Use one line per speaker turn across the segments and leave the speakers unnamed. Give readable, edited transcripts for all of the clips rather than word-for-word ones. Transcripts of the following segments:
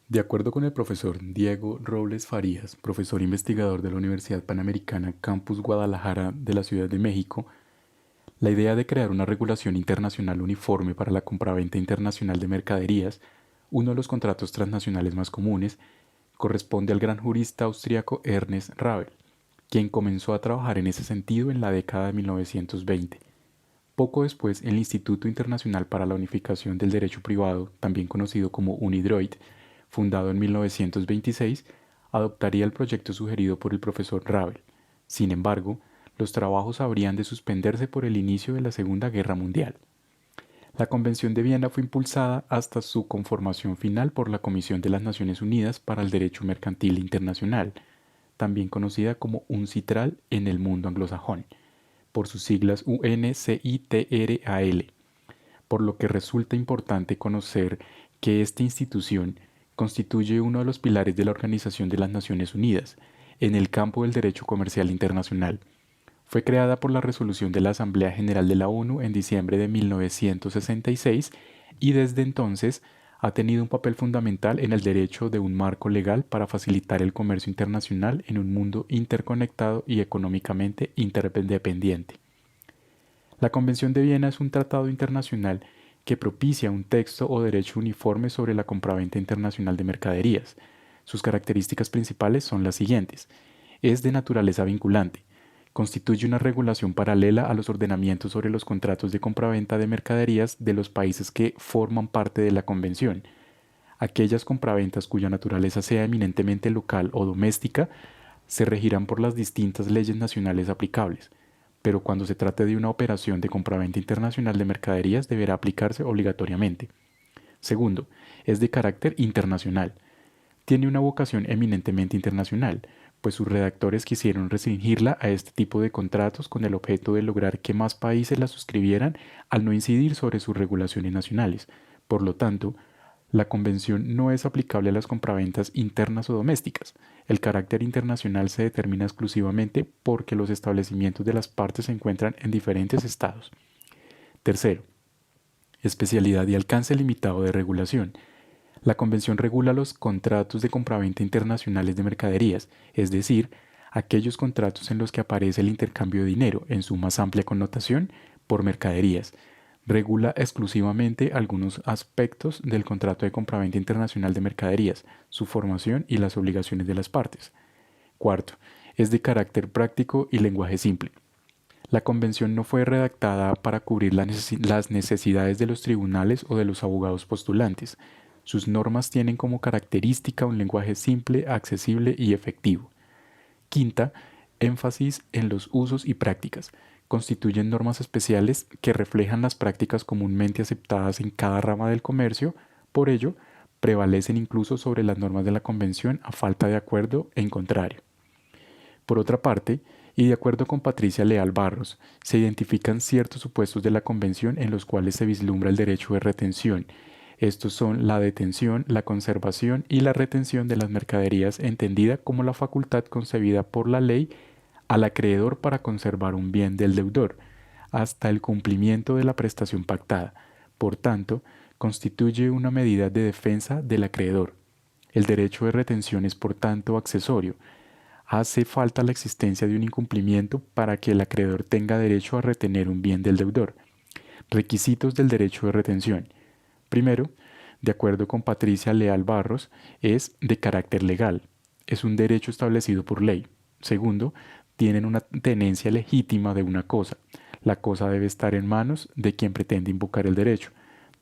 De acuerdo con el profesor Diego Robles Farías, profesor investigador de la Universidad Panamericana Campus Guadalajara de la Ciudad de México, la idea de crear una regulación internacional uniforme para la compraventa internacional de mercaderías, uno de los contratos transnacionales más comunes, corresponde al gran jurista austriaco Ernest Rabel, quien comenzó a trabajar en ese sentido en la década de 1920. Poco después, el Instituto Internacional para la Unificación del Derecho Privado, también conocido como UNIDROIT, fundado en 1926, adoptaría el proyecto sugerido por el profesor Ravel. Sin embargo, los trabajos habrían de suspenderse por el inicio de la Segunda Guerra Mundial. La Convención de Viena fue impulsada hasta su conformación final por la Comisión de las Naciones Unidas para el Derecho Mercantil Internacional, también conocida como UNCITRAL en el mundo anglosajón, por sus siglas UNCITRAL, por lo que resulta importante conocer que esta institución constituye uno de los pilares de la Organización de las Naciones Unidas en el campo del derecho comercial internacional. Fue creada por la resolución de la Asamblea General de la ONU en diciembre de 1966 y desde entonces ha tenido un papel fundamental en el derecho de un marco legal para facilitar el comercio internacional en un mundo interconectado y económicamente interdependiente. La Convención de Viena es un tratado internacional que propicia un texto o derecho uniforme sobre la compraventa internacional de mercaderías. Sus características principales son las siguientes. Es de naturaleza vinculante. Constituye una regulación paralela a los ordenamientos sobre los contratos de compraventa de mercaderías de los países que forman parte de la Convención. Aquellas compraventas cuya naturaleza sea eminentemente local o doméstica se regirán por las distintas leyes nacionales aplicables, pero cuando se trate de una operación de compraventa internacional de mercaderías deberá aplicarse obligatoriamente. Segundo, es de carácter internacional. Tiene una vocación eminentemente internacional, pues sus redactores quisieron restringirla a este tipo de contratos con el objeto de lograr que más países la suscribieran al no incidir sobre sus regulaciones nacionales. Por lo tanto, la convención no es aplicable a las compraventas internas o domésticas. El carácter internacional se determina exclusivamente porque los establecimientos de las partes se encuentran en diferentes estados. Tercero, especialidad y alcance limitado de regulación. La convención regula los contratos de compraventa internacionales de mercaderías, es decir, aquellos contratos en los que aparece el intercambio de dinero, en su más amplia connotación, por mercaderías. Regula exclusivamente algunos aspectos del contrato de compraventa internacional de mercaderías, su formación y las obligaciones de las partes. Cuarto, es de carácter práctico y lenguaje simple. La convención no fue redactada para cubrir las necesidades de los tribunales o de los abogados postulantes. Sus normas tienen como característica un lenguaje simple, accesible y efectivo. Quinta, énfasis en los usos y prácticas. Constituyen normas especiales que reflejan las prácticas comúnmente aceptadas en cada rama del comercio, por ello, prevalecen incluso sobre las normas de la Convención a falta de acuerdo en contrario. Por otra parte, y de acuerdo con Patricia Leal Barros, se identifican ciertos supuestos de la Convención en los cuales se vislumbra el derecho de retención. Estos son la detención, la conservación y la retención de las mercaderías entendida como la facultad concebida por la ley al acreedor para conservar un bien del deudor, hasta el cumplimiento de la prestación pactada. Por tanto, constituye una medida de defensa del acreedor. El derecho de retención es, por tanto, accesorio. Hace falta la existencia de un incumplimiento para que el acreedor tenga derecho a retener un bien del deudor. Requisitos del derecho de retención. Primero, de acuerdo con Patricia Leal Barros, es de carácter legal. Es un derecho establecido por ley. Segundo, tienen una tenencia legítima de una cosa. La cosa debe estar en manos de quien pretende invocar el derecho.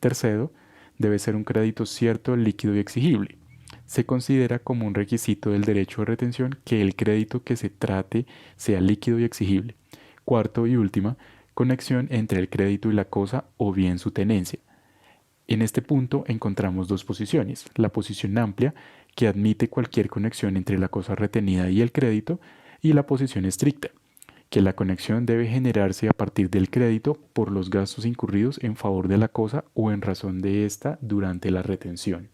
Tercero, debe ser un crédito cierto, líquido y exigible. Se considera como un requisito del derecho de retención que el crédito que se trate sea líquido y exigible. Cuarto y última, conexión entre el crédito y la cosa o bien su tenencia. En este punto encontramos dos posiciones. La posición amplia, que admite cualquier conexión entre la cosa retenida y el crédito, y la posición estricta, que la conexión debe generarse a partir del crédito por los gastos incurridos en favor de la cosa o en razón de ésta durante la retención.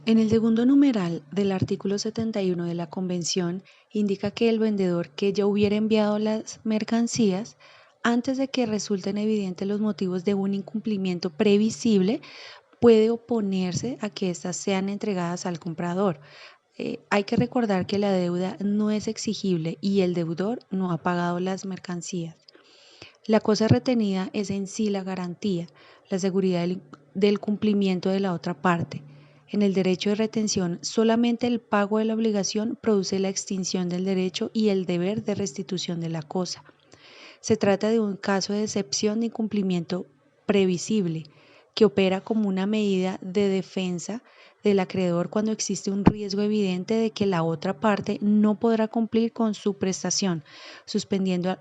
En el segundo numeral del artículo 71 de la Convención indica que el vendedor que ya hubiera enviado las mercancías antes de que resulten evidentes los motivos de un incumplimiento previsible puede oponerse a que éstas sean entregadas al comprador. Hay que recordar que la deuda no es exigible y el deudor no ha pagado las mercancías. La cosa retenida es en sí la garantía, la seguridad del cumplimiento de la otra parte. En el derecho de retención, solamente el pago de la obligación produce la extinción del derecho y el deber de restitución de la cosa. Se trata de un caso de excepción de incumplimiento previsible, que opera como una medida de defensa del acreedor cuando existe un riesgo evidente de que la otra parte no podrá cumplir con su prestación, suspendiendo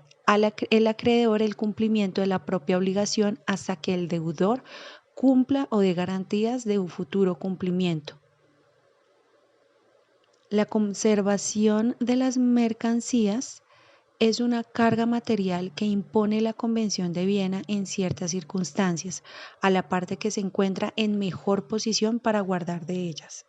el acreedor el cumplimiento de la propia obligación hasta que el deudor cumpla o dé garantías de un futuro cumplimiento. La conservación de las mercancías es una carga material que impone la Convención de Viena en ciertas circunstancias, a la parte que se encuentra en mejor posición para guardar de ellas.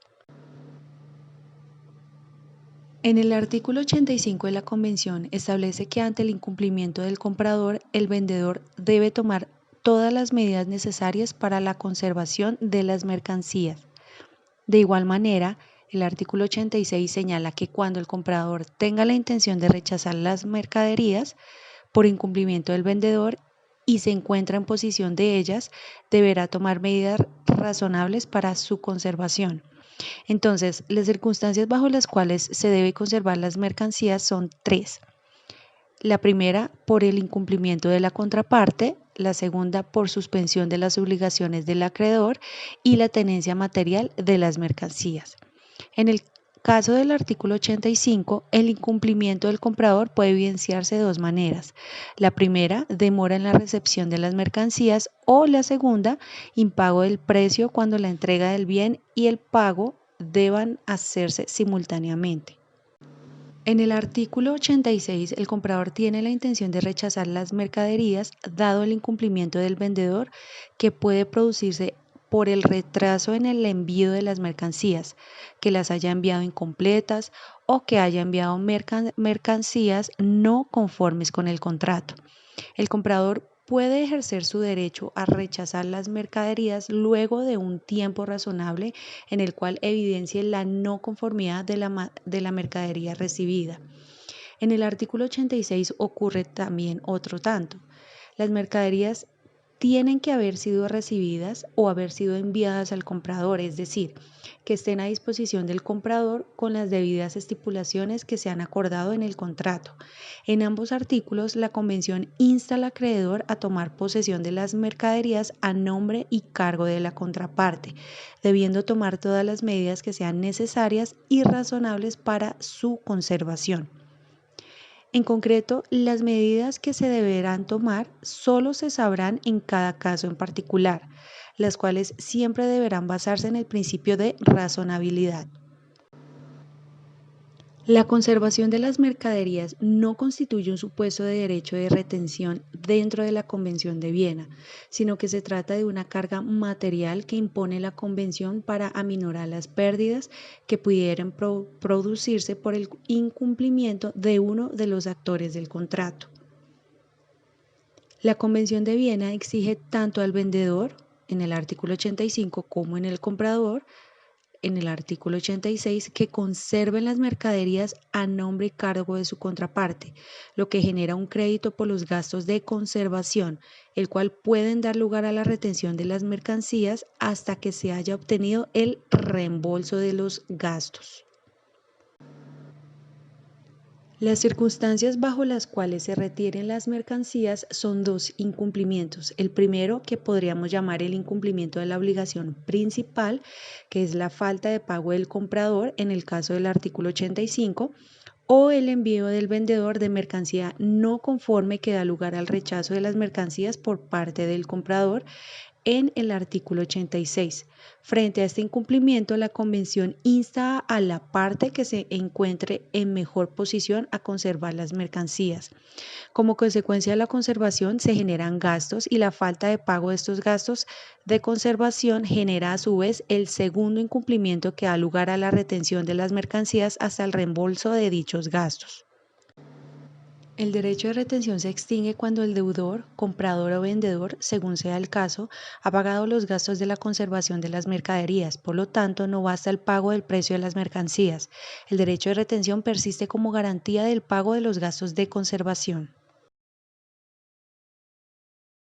En el artículo 85 de la Convención establece que ante el incumplimiento del comprador, el vendedor debe tomar todas las medidas necesarias para la conservación de las mercancías. De igual manera, el artículo 86 señala que cuando el comprador tenga la intención de rechazar las mercaderías por incumplimiento del vendedor y se encuentra en posesión de ellas, deberá tomar medidas razonables para su conservación. Entonces, las circunstancias bajo las cuales se debe conservar las mercancías son tres. La primera, por el incumplimiento de la contraparte; la segunda, por suspensión de las obligaciones del acreedor; y la tenencia material de las mercancías. En el caso del artículo 85, el incumplimiento del comprador puede evidenciarse de dos maneras. La primera, demora en la recepción de las mercancías; o la segunda, impago del precio cuando la entrega del bien y el pago deban hacerse simultáneamente. En el artículo 86, el comprador tiene la intención de rechazar las mercaderías dado el incumplimiento del vendedor, que puede producirse por el retraso en el envío de las mercancías, que las haya enviado incompletas o que haya enviado mercancías no conformes con el contrato. El comprador puede ejercer su derecho a rechazar las mercaderías luego de un tiempo razonable en el cual evidencie la no conformidad de la mercadería recibida. En el artículo 86 ocurre también otro tanto. Las mercaderías tienen que haber sido recibidas o haber sido enviadas al comprador, es decir, que estén a disposición del comprador con las debidas estipulaciones que se han acordado en el contrato. En ambos artículos, la Convención insta al acreedor a tomar posesión de las mercaderías a nombre y cargo de la contraparte, debiendo tomar todas las medidas que sean necesarias y razonables para su conservación. En concreto, las medidas que se deberán tomar solo se sabrán en cada caso en particular, las cuales siempre deberán basarse en el principio de razonabilidad. La conservación de las mercaderías no constituye un supuesto de derecho de retención dentro de la Convención de Viena, sino que se trata de una carga material que impone la Convención para aminorar las pérdidas que pudieran producirse por el incumplimiento de uno de los actores del contrato. La Convención de Viena exige tanto al vendedor, en el artículo 85, como en el comprador, en el artículo 86, que conserven las mercaderías a nombre y cargo de su contraparte, lo que genera un crédito por los gastos de conservación, el cual pueden dar lugar a la retención de las mercancías hasta que se haya obtenido el reembolso de los gastos. Las circunstancias bajo las cuales se retienen las mercancías son dos incumplimientos. El primero, que podríamos llamar el incumplimiento de la obligación principal, que es la falta de pago del comprador en el caso del artículo 85, o el envío del vendedor de mercancía no conforme, que da lugar al rechazo de las mercancías por parte del comprador en el artículo 86. Frente a este incumplimiento, la Convención insta a la parte que se encuentre en mejor posición a conservar las mercancías. Como consecuencia de la conservación se generan gastos y la falta de pago de estos gastos de conservación genera a su vez el segundo incumplimiento, que da lugar a la retención de las mercancías hasta el reembolso de dichos gastos. El derecho de retención se extingue cuando el deudor, comprador o vendedor, según sea el caso, ha pagado los gastos de la conservación de las mercaderías. Por lo tanto, no basta el pago del precio de las mercancías. El derecho de retención persiste como garantía del pago de los gastos de conservación.